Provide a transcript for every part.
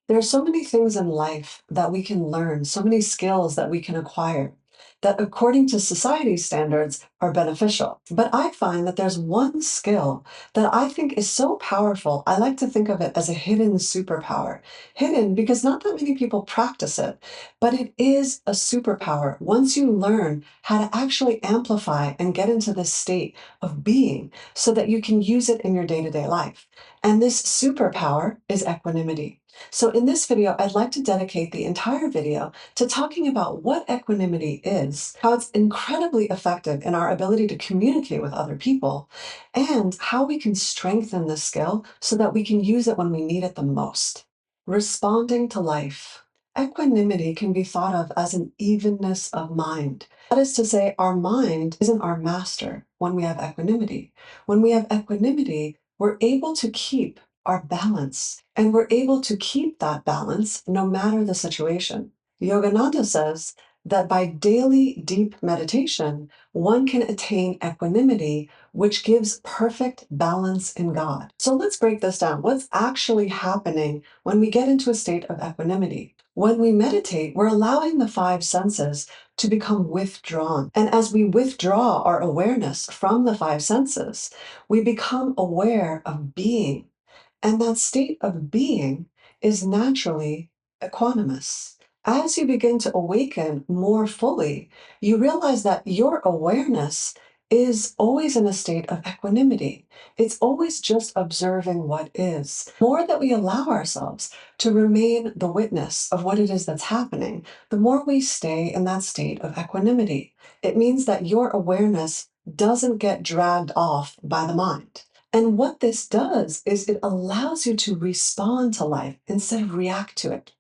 There are so many things in life that we can learn, so many skills that we can acquire that, according to society standards, are beneficial. But I find that there's one skill that I think is so powerful. I like to think of it as a hidden superpower. Hidden because not that many people practice it, but it is a superpower once you learn how to actually amplify and get into this state of being so that you can use it in your day to day life. And this superpower is equanimity. So in this video, I'd like to dedicate the entire video to talking about what equanimity is, how it's incredibly effective in our ability to communicate with other people, and how we can strengthen this skill so that we can use it when we need it the most. Responding to life. Equanimity can be thought of as an evenness of mind. That is to say, our mind isn't our master when we have equanimity. When we have equanimity, we're able to keep our balance. And we're able to keep that balance no matter the situation. Yogananda says that by daily deep meditation, one can attain equanimity, which gives perfect balance in God. So let's break this down. What's actually happening when we get into a state of equanimity? When we meditate, we're allowing the five senses to become withdrawn. And as we withdraw our awareness from the five senses, we become aware of being, and that state of being is naturally equanimous. As you begin to awaken more fully, you realize that your awareness is always in a state of equanimity. It's always just observing what is. The more that we allow ourselves to remain the witness of what it is that's happening, the more we stay in that state of equanimity. It means that your awareness doesn't get dragged off by the mind. And what this does is it allows you to respond to life instead of react to it.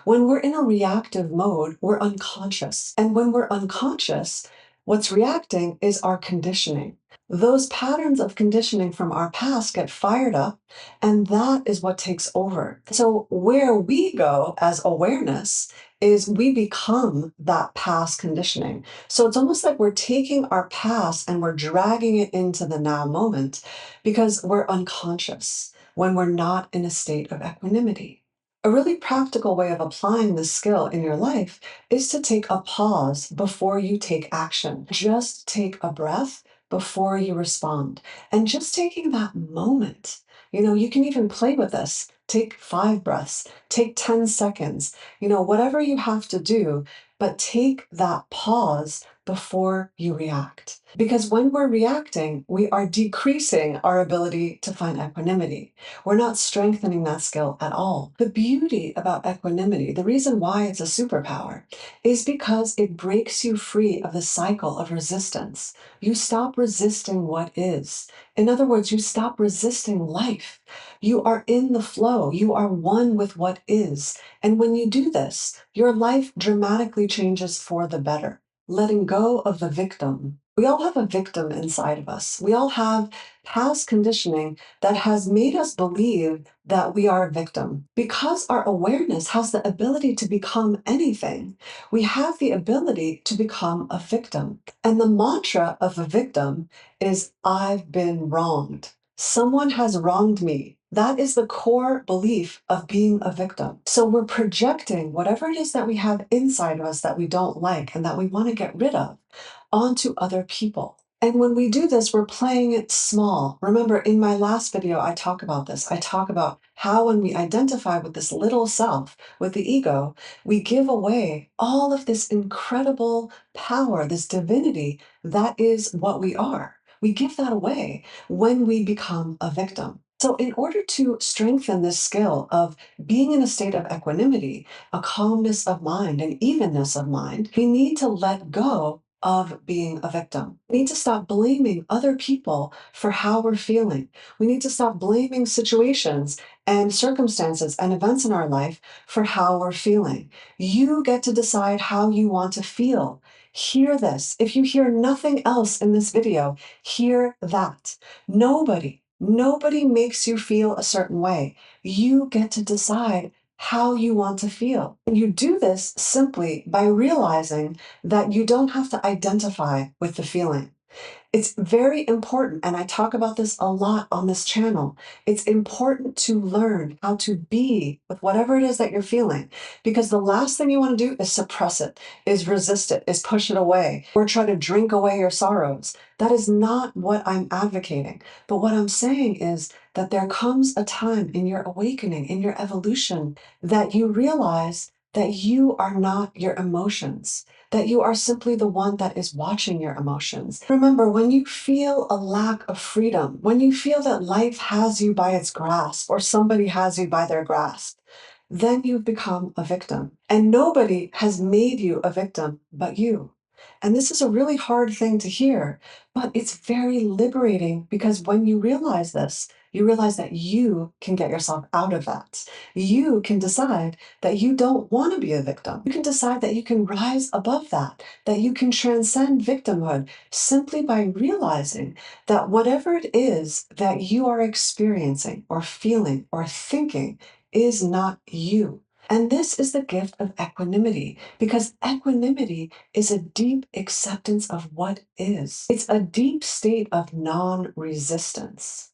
When we're in a reactive mode, we're unconscious. And when we're unconscious, what's reacting is our conditioning. Those patterns of conditioning from our past get fired up, and that is what takes over. So, where we go as awareness is we become that past conditioning. So, it's almost like we're taking our past and we're dragging it into the now moment because we're unconscious when we're not in a state of equanimity. A really practical way of applying this skill in your life is to take a pause before you take action. Just take a breath before you respond. And just taking that moment, you can even play with this. Take 5 breaths, take 10 seconds, whatever you have to do, but take that pause before you react. Because when we're reacting, we are decreasing our ability to find equanimity. We're not strengthening that skill at all. The beauty about equanimity, the reason why it's a superpower, is because it breaks you free of the cycle of resistance. You stop resisting what is. In other words, you stop resisting life. You are in the flow. You are one with what is. And when you do this, your life dramatically changes for the better. Letting go of the victim. We all have a victim inside of us. We all have past conditioning that has made us believe that we are a victim. Because our awareness has the ability to become anything, we have the ability to become a victim. And the mantra of a victim is, I've been wronged. Someone has wronged me. That is the core belief of being a victim. So we're projecting whatever it is that we have inside of us that we don't like and that we want to get rid of onto other people. And when we do this, we're playing it small. Remember, in my last video, I talk about this. I talk about how when we identify with this little self, with the ego, we give away all of this incredible power, this divinity that is what we are. We give that away when we become a victim. So, in order to strengthen this skill of being in a state of equanimity, a calmness of mind, an evenness of mind, we need to let go of being a victim. We need to stop blaming other people for how we're feeling. We need to stop blaming situations and circumstances and events in our life for how we're feeling. You get to decide how you want to feel. Hear this. If you hear nothing else in this video, hear that. Nobody makes you feel a certain way. You get to decide how you want to feel. And you do this simply by realizing that you don't have to identify with the feeling. It's very important, and I talk about this a lot on this channel. It's important to learn how to be with whatever it is that you're feeling, because the last thing you want to do is suppress it, is resist it, is push it away, or try to drink away your sorrows. That is not what I'm advocating. But what I'm saying is that there comes a time in your awakening, in your evolution, that you realize that you are not your emotions, that you are simply the one that is watching your emotions. Remember, when you feel a lack of freedom, when you feel that life has you by its grasp or somebody has you by their grasp, then you've become a victim. And nobody has made you a victim but you. And this is a really hard thing to hear, but it's very liberating because when you realize this, you realize that you can get yourself out of that. You can decide that you don't want to be a victim. You can decide that you can rise above that you can transcend victimhood simply by realizing that whatever it is that you are experiencing or feeling or thinking is not you. And this is the gift of equanimity, because equanimity is a deep acceptance of what is. It's a deep state of non resistance.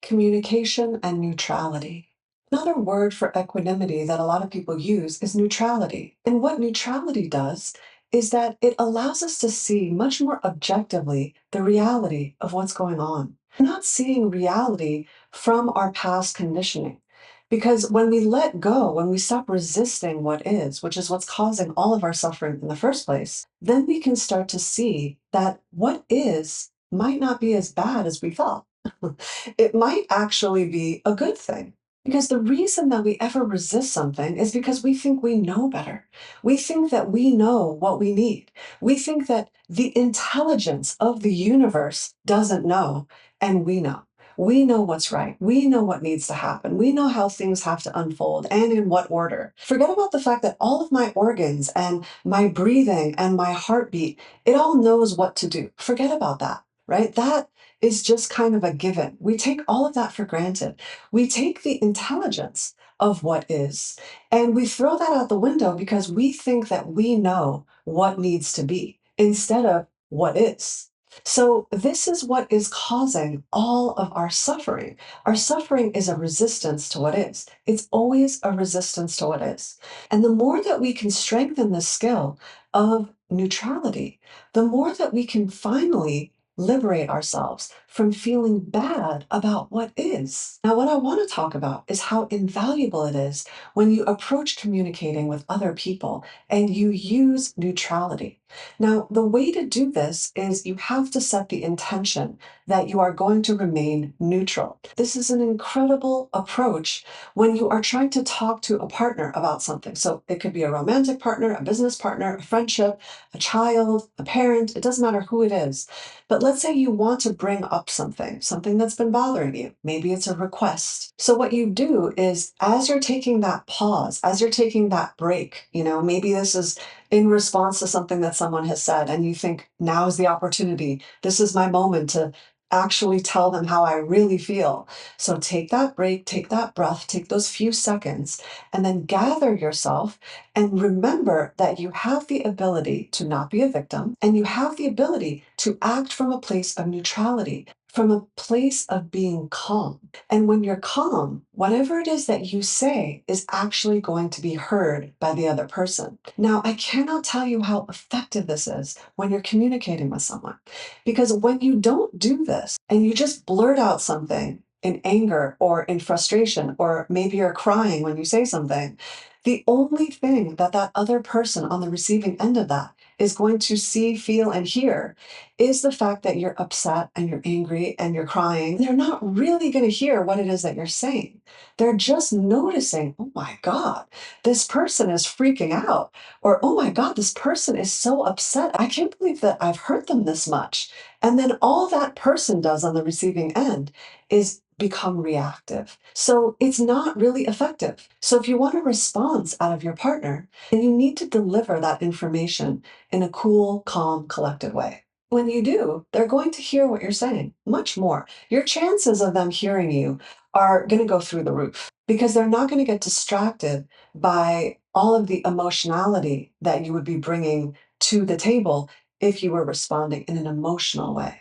Communication and neutrality. Another word for equanimity that a lot of people use is neutrality. And what neutrality does is that it allows us to see much more objectively the reality of what's going on. We're not seeing reality from our past conditioning. Because when we let go, when we stop resisting what is, which is what's causing all of our suffering in the first place, then we can start to see that what is might not be as bad as we thought. It might actually be a good thing. Because the reason that we ever resist something is because we think we know better. We think that we know what we need. We think that the intelligence of the universe doesn't know, and we know. We know what's right. We know what needs to happen. We know how things have to unfold and in what order. Forget about the fact that all of my organs and my breathing and my heartbeat, it all knows what to do. Forget about that, right? That is just kind of a given. We take all of that for granted. We take the intelligence of what is and we throw that out the window because we think that we know what needs to be instead of what is. So, this is what is causing all of our suffering. Our suffering is a resistance to what is. It's always a resistance to what is. And the more that we can strengthen the skill of neutrality, the more that we can finally liberate ourselves from feeling bad about what is. Now, what I want to talk about is how invaluable it is when you approach communicating with other people and you use neutrality. Now, the way to do this is you have to set the intention that you are going to remain neutral. This is an incredible approach when you are trying to talk to a partner about something. So it could be a romantic partner, a business partner, a friendship, a child, a parent, it doesn't matter who it is. But let's say you want to bring up something that's been bothering you. Maybe it's a request. So what you do is as you're taking that pause, as you're taking that break, maybe this is in response to something that someone has said, and you think, now is the opportunity. This is my moment to actually tell them how I really feel. So take that break, take that breath, take those few seconds, and then gather yourself and remember that you have the ability to not be a victim and you have the ability to act from a place of neutrality, from a place of being calm. And when you're calm, whatever it is that you say is actually going to be heard by the other person. Now, I cannot tell you how effective this is when you're communicating with someone. Because when you don't do this and you just blurt out something in anger or in frustration, or maybe you're crying when you say something, the only thing that that other person on the receiving end of that is going to see, feel, and hear is the fact that you're upset and you're angry and you're crying. They're not really going to hear what it is that you're saying. They're just noticing, oh my God, this person is freaking out. Or, oh my God, this person is so upset. I can't believe that I've hurt them this much. And then all that person does on the receiving end is become reactive. So it's not really effective. So if you want a response out of your partner, then you need to deliver that information in a cool, calm, collected way. When you do, they're going to hear what you're saying much more. Your chances of them hearing you are going to go through the roof because they're not going to get distracted by all of the emotionality that you would be bringing to the table if you were responding in an emotional way.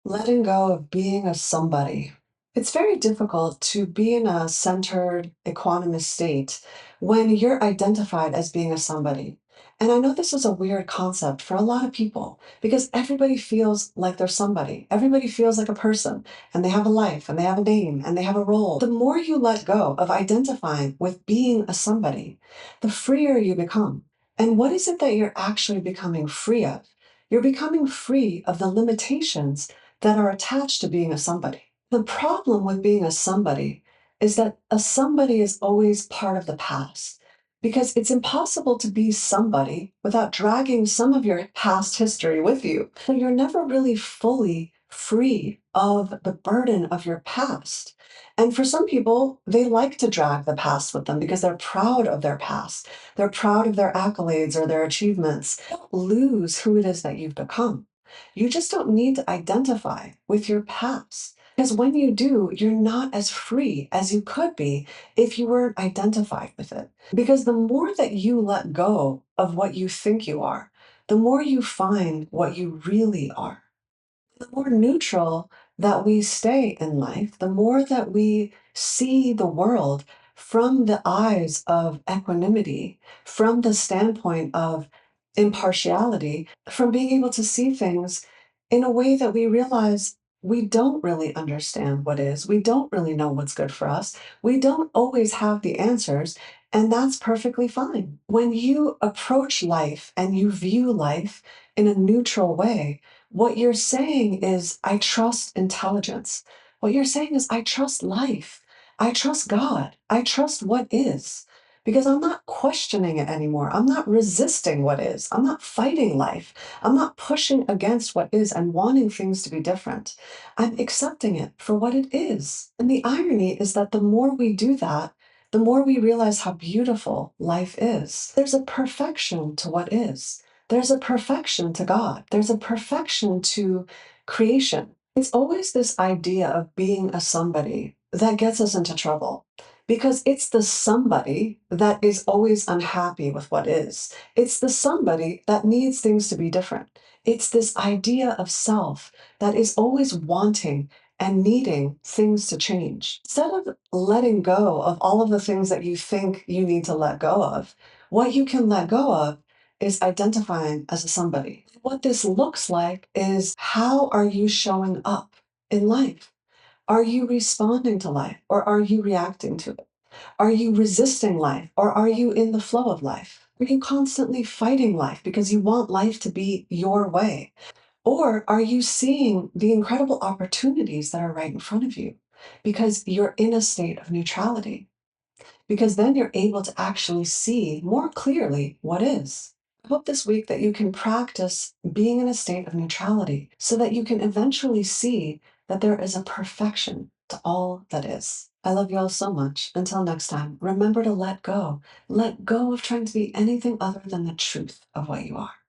Letting go of being a somebody. It's very difficult to be in a centered, equanimous state when you're identified as being a somebody. And I know this is a weird concept for a lot of people because everybody feels like they're somebody. Everybody feels like a person and they have a life and they have a name and they have a role. The more you let go of identifying with being a somebody, the freer you become. And what is it that you're actually becoming free of? You're becoming free of the limitations that are attached to being a somebody. The problem with being a somebody is that a somebody is always part of the past because it's impossible to be somebody without dragging some of your past history with you. So you're never really fully free of the burden of your past. And for some people, they like to drag the past with them because they're proud of their past. They're proud of their accolades or their achievements. Don't lose who it is that you've become. You just don't need to identify with your past. Because when you do, you're not as free as you could be if you weren't identified with it. Because the more that you let go of what you think you are, the more you find what you really are. The more neutral that we stay in life, the more that we see the world from the eyes of equanimity, from the standpoint of impartiality, from being able to see things in a way that we realize we don't really understand what is. We don't really know what's good for us. We don't always have the answers, and that's perfectly fine. When you approach life and you view life in a neutral way, what you're saying is, I trust intelligence. What you're saying is, I trust life. I trust God. I trust what is. Because I'm not questioning it anymore. I'm not resisting what is. I'm not fighting life. I'm not pushing against what is and wanting things to be different. I'm accepting it for what it is. And the irony is that the more we do that, the more we realize how beautiful life is. There's a perfection to what is. There's a perfection to God. There's a perfection to creation. It's always this idea of being a somebody that gets us into trouble because it's the somebody that is always unhappy with what is. It's the somebody that needs things to be different. It's this idea of self that is always wanting and needing things to change. Instead of letting go of all of the things that you think you need to let go of, what you can let go of is identifying as a somebody. What this looks like is, how are you showing up in life? Are you responding to life or are you reacting to it? Are you resisting life or are you in the flow of life? Are you constantly fighting life because you want life to be your way? Or are you seeing the incredible opportunities that are right in front of you because you're in a state of neutrality? Because then you're able to actually see more clearly what is. I hope this week that you can practice being in a state of neutrality so that you can eventually see that there is a perfection to all that is. I love you all so much. Until next time, remember to let go. Let go of trying to be anything other than the truth of what you are.